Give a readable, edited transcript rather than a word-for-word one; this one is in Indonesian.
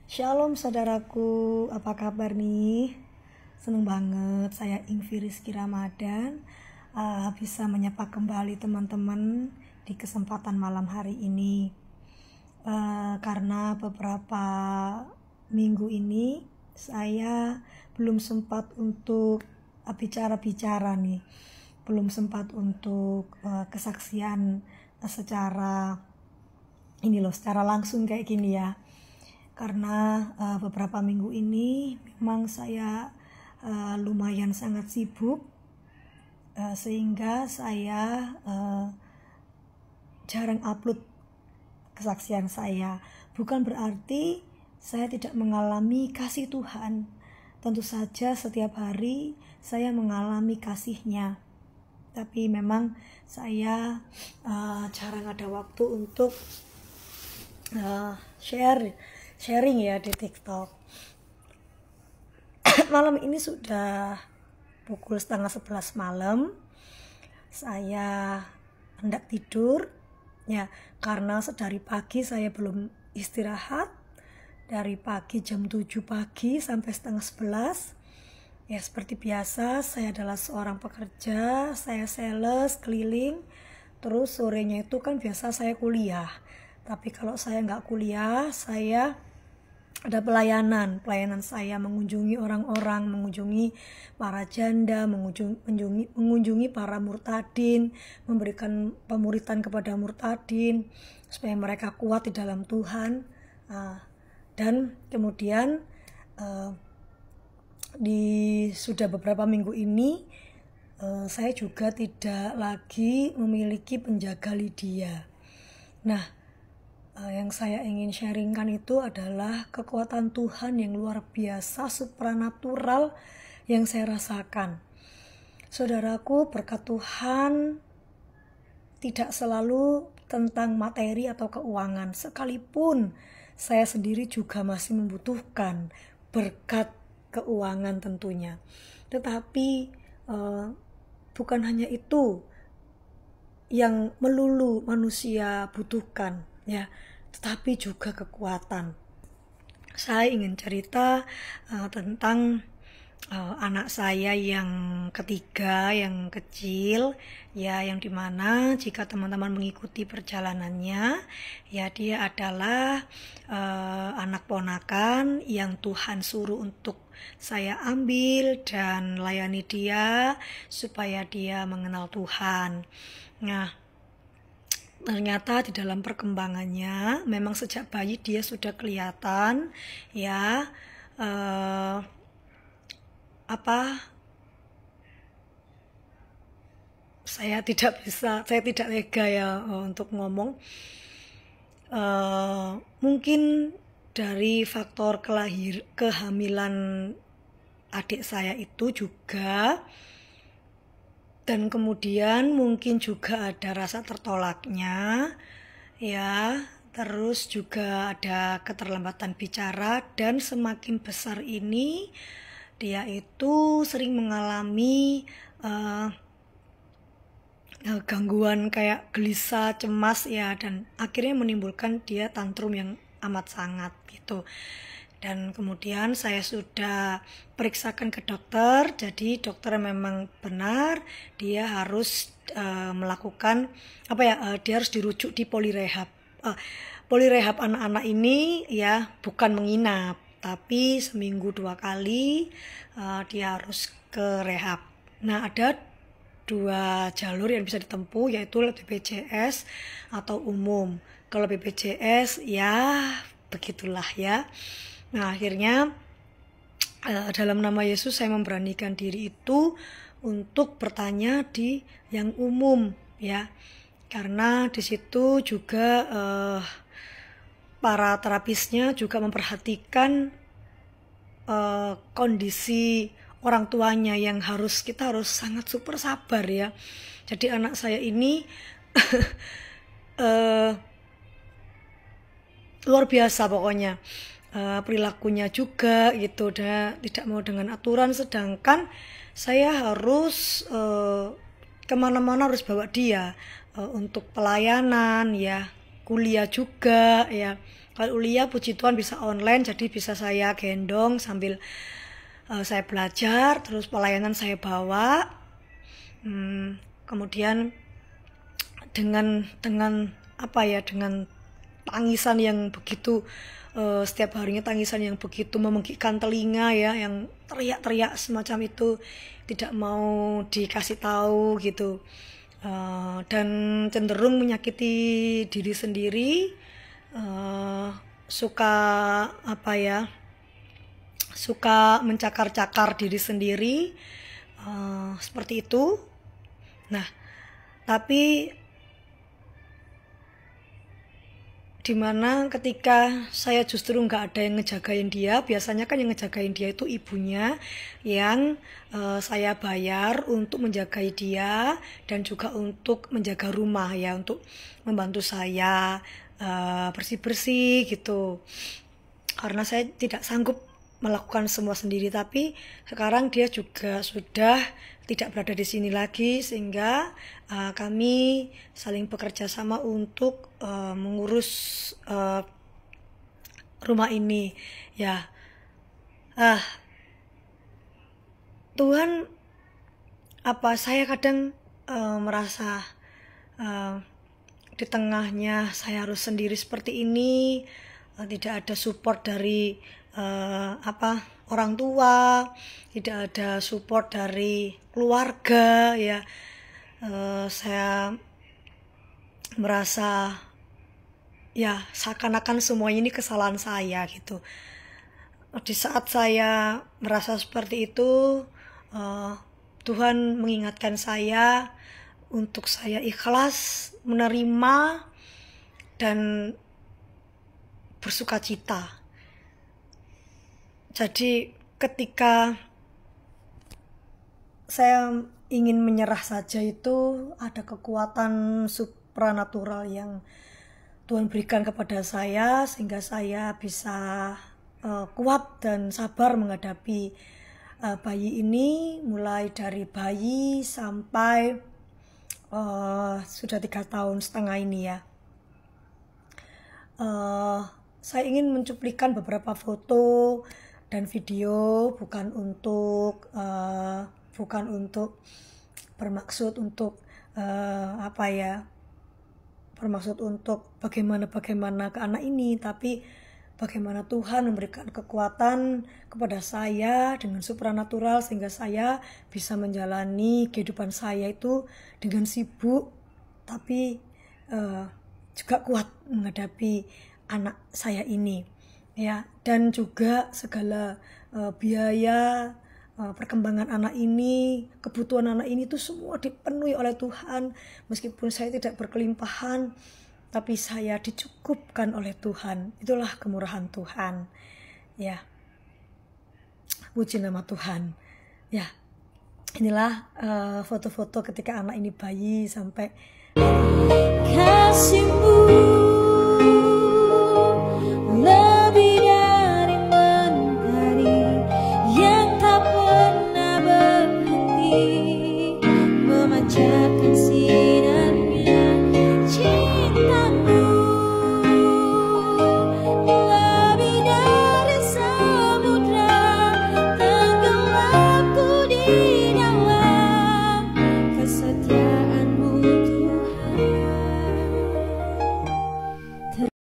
Shalom saudaraku, apa kabar nih? Seneng banget saya Ingvi Rizky Ramadan bisa menyapa kembali teman-teman di kesempatan malam hari ini. Karena beberapa minggu ini saya belum sempat untuk bicara-bicara nih, belum sempat untuk kesaksian secara langsung kayak gini ya. Karena beberapa minggu ini memang saya lumayan sangat sibuk, sehingga saya jarang upload kesaksian saya. Bukan berarti saya tidak mengalami kasih Tuhan. Tentu saja setiap hari saya mengalami kasih-Nya, tapi memang saya jarang ada waktu untuk sharing ya di TikTok. Malam ini sudah pukul 10:30 malam. Saya hendak tidur ya, karena sedari pagi saya belum istirahat. Dari pagi jam 7 pagi sampai 10:30. Ya, seperti biasa saya adalah seorang pekerja, saya sales keliling. Terus sorenya itu kan biasa saya kuliah. Tapi kalau saya nggak kuliah, saya ada pelayanan saya mengunjungi orang-orang, mengunjungi para janda, mengunjungi para murtadin, memberikan pemuritan kepada murtadin supaya mereka kuat di dalam Tuhan. Dan kemudian sudah beberapa minggu ini saya juga tidak lagi memiliki penjaga Lydia. Nah, yang saya ingin sharingkan itu adalah kekuatan Tuhan yang luar biasa, supranatural yang saya rasakan. Saudaraku, berkat Tuhan tidak selalu tentang materi atau keuangan. Sekalipun saya sendiri juga masih membutuhkan berkat keuangan tentunya. Tetapi bukan hanya itu yang melulu manusia butuhkan ya, tetapi juga kekuatan. Saya ingin cerita tentang anak saya yang ketiga, yang kecil ya, yang dimana jika teman-teman mengikuti perjalanannya ya, dia adalah anak ponakan yang Tuhan suruh untuk saya ambil dan layani dia supaya dia mengenal Tuhan. Nah, ternyata di dalam perkembangannya memang sejak bayi dia sudah kelihatan ya saya tidak tega ya untuk ngomong. Mungkin dari faktor kehamilan adik saya itu juga, dan kemudian mungkin juga ada rasa tertolaknya ya, terus juga ada keterlambatan bicara, dan semakin besar ini dia itu sering mengalami gangguan kayak gelisah, cemas ya, dan akhirnya menimbulkan dia tantrum yang amat sangat gitu. Dan kemudian saya sudah periksakan ke dokter, jadi dokter memang benar dia harus melakukan dia harus dirujuk di polirehab. Polirehab anak-anak ini ya bukan menginap, tapi seminggu 2 kali dia harus ke rehab. Nah, ada 2 jalur yang bisa ditempuh, yaitu BPJS atau umum. Kalau BPJS ya begitulah ya. Nah, akhirnya dalam nama Yesus saya memberanikan diri itu untuk bertanya di yang umum ya, karena di situ juga para terapisnya juga memperhatikan kondisi orang tuanya yang kita harus sangat super sabar ya. Jadi anak saya ini luar biasa pokoknya, perilakunya juga gitu, tidak mau dengan aturan, sedangkan saya harus kemana-mana harus bawa dia untuk pelayanan ya, kuliah juga ya, Kalau Ulia puji Tuhan bisa online, jadi bisa saya gendong sambil saya belajar, terus pelayanan saya bawa. Kemudian dengan apa ya, dengan tangisan yang begitu setiap harinya, tangisan yang begitu memegihkan telinga ya, yang teriak-teriak semacam itu, tidak mau dikasih tahu gitu, dan cenderung menyakiti diri sendiri, suka apa ya, suka mencakar-cakar diri sendiri, seperti itu. Nah, tapi dimana ketika saya justru nggak ada yang ngejagain dia, biasanya kan yang ngejagain dia itu ibunya yang saya bayar untuk menjagai dia dan juga untuk menjaga rumah ya, untuk membantu saya bersih-bersih gitu, karena saya tidak sanggup melakukan semua sendiri. Tapi sekarang dia juga sudah tidak berada di sini lagi, sehingga kami saling bekerja sama untuk mengurus rumah ini ya. Tuhan, saya kadang merasa di tengahnya saya harus sendiri seperti ini, tidak ada support dari orang tua, tidak ada support dari keluarga ya. Saya merasa ya seakan-akan semua ini kesalahan saya gitu. Di saat saya merasa seperti itu, Tuhan mengingatkan saya untuk saya ikhlas menerima dan bersukacita. Jadi ketika saya ingin menyerah saja, itu ada kekuatan supranatural yang Tuhan berikan kepada saya, sehingga saya bisa kuat dan sabar menghadapi bayi ini, mulai dari bayi sampai sudah 3,5 tahun ini ya. Saya ingin mencuplikan beberapa foto dan video, bukan untuk bermaksud untuk bermaksud untuk bagaimana ke anak ini, tapi bagaimana Tuhan memberikan kekuatan kepada saya dengan supranatural, sehingga saya bisa menjalani kehidupan saya itu dengan sibuk, tapi juga kuat menghadapi anak saya ini ya. Dan juga segala biaya perkembangan anak ini, kebutuhan anak ini itu semua dipenuhi oleh Tuhan. Meskipun saya tidak berkelimpahan, tapi saya dicukupkan oleh Tuhan. Itulah kemurahan Tuhan ya. Puji nama Tuhan ya. Inilah foto-foto ketika anak ini bayi sampai kasihmu